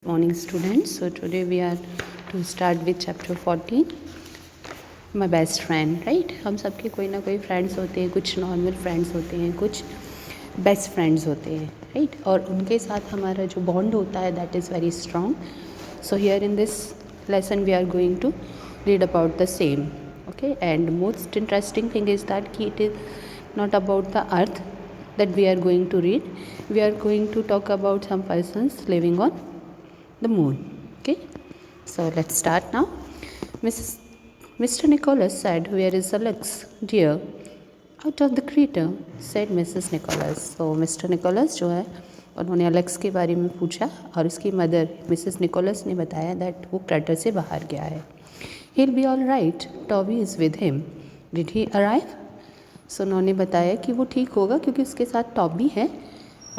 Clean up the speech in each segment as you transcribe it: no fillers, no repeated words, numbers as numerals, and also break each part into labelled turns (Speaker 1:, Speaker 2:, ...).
Speaker 1: Morning students, so today we are to start with chapter 14, my best friend, right? हम सबके कोई ना कोई फ्रेंड्स होते हैं, कुछ नॉर्मल फ्रेंड्स होते हैं, कुछ बेस्ट फ्रेंड्स होते हैं, राइट? और उनके साथ हमारा जो बॉन्ड होता है that is very strong. So here in this lesson we are going to read about the same, okay? And most interesting thing is that it is not about the earth that we are going to read. We are going to talk about some persons living on the moon. Okay, so let's start now. Mr. Nicholas said, "Where is Alex, dear?" "Out of the crater," said Mrs. Nicholas. So Mr. Nicholas जो है उन्होंने Alex के बारे में पूछा और उसकी mother Mrs Nicholas ने बताया दैट वो क्रेटर से बाहर गया है. "He'll be all right. Toby is with him. Did he arrive?" सो उन्होंने बताया कि वो ठीक होगा क्योंकि उसके साथ टॉबी है.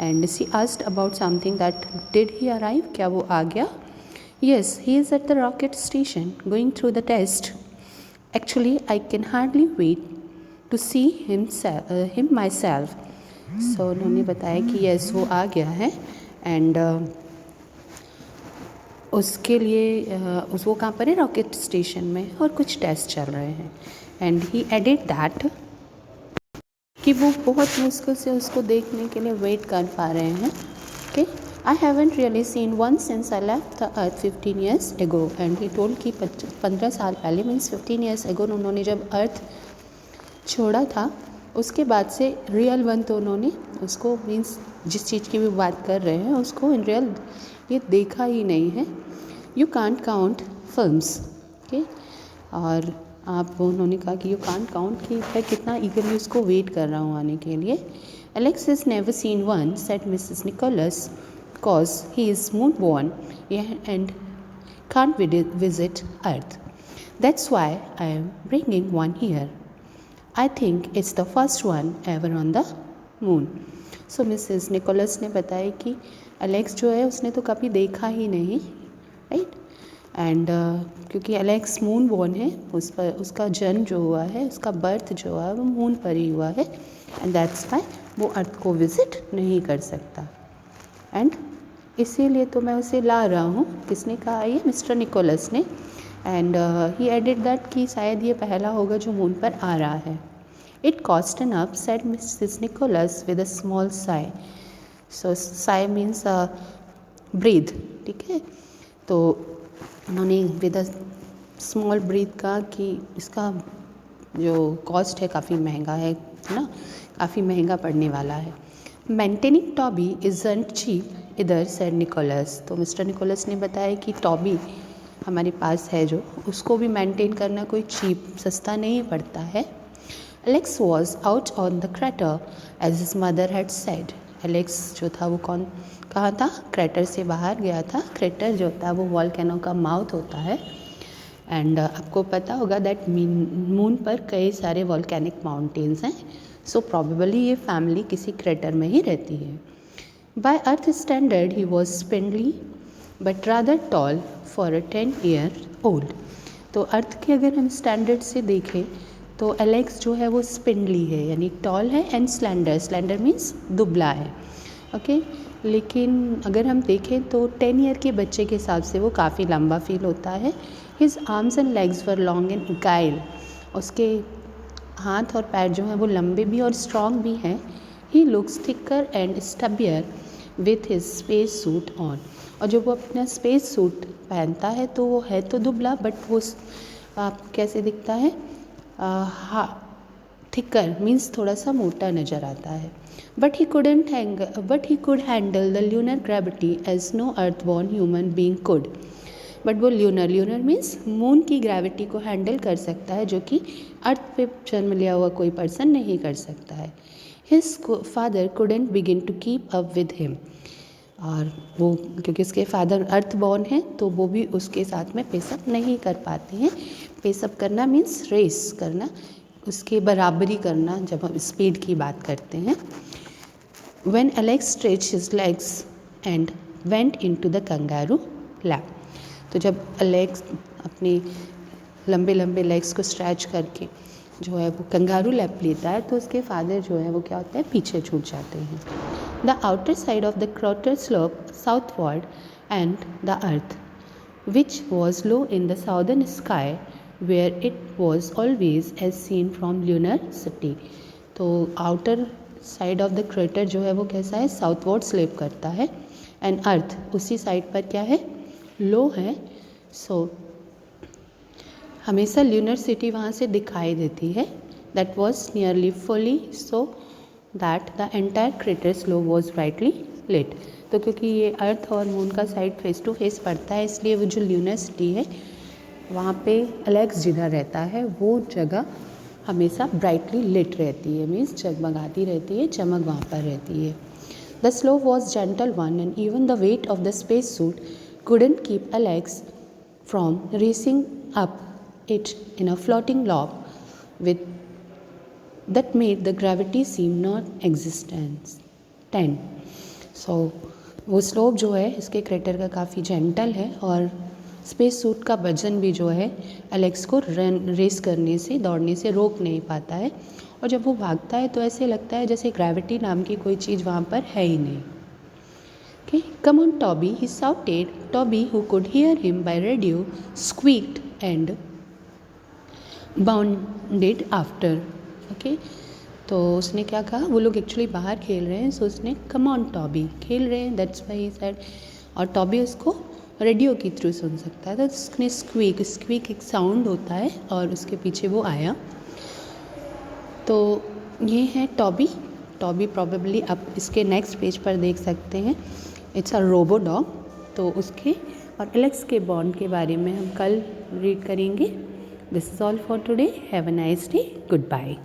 Speaker 1: And she asked about something that did he arrive, क्या वो आ गया? Yes, he is at the rocket station going through the test. Actually I can hardly wait to see him myself. So उन्होंने बताया कि yes वो आ गया है एंड उसके लिए वो कहाँ पर है? रॉकेट स्टेशन में, और कुछ टेस्ट चल रहे हैं. एंड ही एडिड दैट कि वो बहुत मुश्किल से उसको देखने के लिए वेट कर पा रहे हैं. Okay, I haven't really seen one since I left the earth 15 years ago. And he told कि 15 साल पहले मीन्स 15 years ago उन्होंने जब अर्थ छोड़ा था उसके बाद से रियल वन तो उन्होंने उसको मीन्स जिस चीज़ की भी बात कर रहे हैं उसको इन रियल ये देखा ही नहीं है. You can't count films. Okay, और आप उन्होंने कहा कि यू कांट काउंट कि मैं कितना ईगरली उसको वेट कर रहा हूँ आने के लिए. Alex is never seen one, said Mrs Nicholas, because he is moon born and can't visit earth. That's why I am bringing one here. I think it's the first one ever on the moon. So Mrs Nicholas ने बताया कि Alex जो है उसने तो कभी देखा ही नहीं, राइट? एंड क्योंकि एलेक्स मून बॉर्न है, उस पर उसका जन्म जो हुआ है, उसका बर्थ जो है वो मून पर ही हुआ है एंड दैट्स वाई वो अर्थ को विज़िट नहीं कर सकता. एंड इसीलिए तो मैं उसे ला रहा हूँ. किसने कहा ये? मिस्टर निकोलस ने. एंड ही एडिड दैट कि शायद ये पहला होगा जो मून पर आ रहा है. It cost an up, said Mrs Nicholas with a small sigh. So sigh means breath, ठीक है? तो उन्होंने विद अ स्मॉल ब्रीथ कहा कि इसका जो कॉस्ट है काफ़ी महंगा है ना, काफ़ी महंगा पड़ने वाला है. मेंटेनिंग टॉबी इज़न्ट चीप इधर, सेड निकोलस. तो मिस्टर निकोलस ने बताया कि टॉबी हमारे पास है जो, उसको भी मेंटेन करना कोई चीप सस्ता नहीं पड़ता है. Alex was out on the crater edge his mother had said. Alex जो था वो कहाँ था? क्रेटर से बाहर गया था. क्रेटर जो होता है वो वॉल्केनो का माउथ होता है. एंड आपको पता होगा दैट मून पर कई सारे वॉल्केनिक माउंटेन्स हैं. सो प्रॉबेबली ये फैमिली किसी क्रेटर में ही रहती है. By earth standard he was spindly but rather tall for a 10-year old. तो अर्थ के अगर हम स्टैंडर्ड से देखें तो एलेक्स जो है वो स्पिंडली है, यानी टॉल है, एंड स्लैंडर. स्लैंडर मीन्स दुबला है. ओके, लेकिन अगर हम देखें तो 10 ईयर के बच्चे के हिसाब से वो काफ़ी लंबा फील होता है. His arms and legs were long and गाइल. उसके हाथ और पैर जो हैं वो लंबे भी और स्ट्रॉन्ग भी हैं. He looks thicker and stubbier with his space suit on. और जब वो अपना स्पेस सूट पहनता है तो वो है तो दुबला बट वो आप कैसे दिखता है? हाँ, थिकर मीन्स थोड़ा सा मोटा नज़र आता है. But he could handle the lunar gravity as no earth born human being could. But वो ल्यूनर मीन्स मून की ग्रेविटी को हैंडल कर सकता है जो कि अर्थ पे जन्म लिया हुआ कोई पर्सन नहीं कर सकता है. His father couldn't begin to keep up with him. और वो क्योंकि उसके फादर अर्थ बॉर्न हैं तो वो भी उसके साथ में पेसअप नहीं कर पाते हैं. पेसअप करना मीन्स रेस करना, उसके बराबरी करना जब हम स्पीड की बात करते हैं. When Alex stretched his legs and went into the kangaroo lap. तो जब अलेक्स अपने लंबे लंबे लेग्स को स्ट्रेच करके जो है वो कंगारू लैप लेता है तो उसके फादर जो है वो क्या होता है? पीछे छूट जाते हैं. The outer side of the crater slope southward and the earth, which was low in the southern sky where it was always as seen from lunar city. तो outer side of the crater जो है वो कैसा है, southward slab करता है, and earth उसी side पर क्या है, लो है. सो हमेशा ल्यूनर सिटी वहाँ से दिखाई देती है. That was nearly fully so that the entire crater slow was brightly lit. तो क्योंकि ये अर्थ और मून का साइड फेस टू फेस पड़ता है, इसलिए वो जो ल्यूनर सिटी है वहाँ पे एलेक्स जिधर रहता है वो जगह हमेशा ब्राइटली लिट रहती है, मीन्स जगमगाती रहती है, चमक वहाँ पर रहती है. The slow was gentle one and even the weight of the space suit couldn't keep Alex from racing up it in a floating lob with that made the gravity seem non-existent. 10. So वो slope जो है इसके crater का काफ़ी gentle है और space suit का वजन भी जो है एलेक्स को रेस करने से, दौड़ने से रोक नहीं पाता है. और जब वो भागता है तो ऐसे लगता है जैसे ग्रेविटी नाम की कोई चीज़ वहाँ पर है ही नहीं. Okay, come on, Toby, he shouted. Toby, who could hear him by radio, squeaked and bounded after. Okay, तो उसने क्या कहा, वो लोग एक्चुअली बाहर खेल रहे हैं, सो उसने कम ऑन टॉबी, खेल रहे हैं, दैट्स व्हाई ही सेड. और टॉबी उसको रेडियो के थ्रू सुन सकता है, तो उसने स्क्वीक एक साउंड होता है और उसके पीछे वो आया. तो ये है टॉबी. टॉबी प्रॉबेबली आप इसके नेक्स्ट पेज पर देख सकते हैं, इट्स अ रोबो डॉग. तो उसके और एलेक्स के बॉन्ड के बारे में हम कल रीड करेंगे. This is all for today. Have a nice day. Good bye.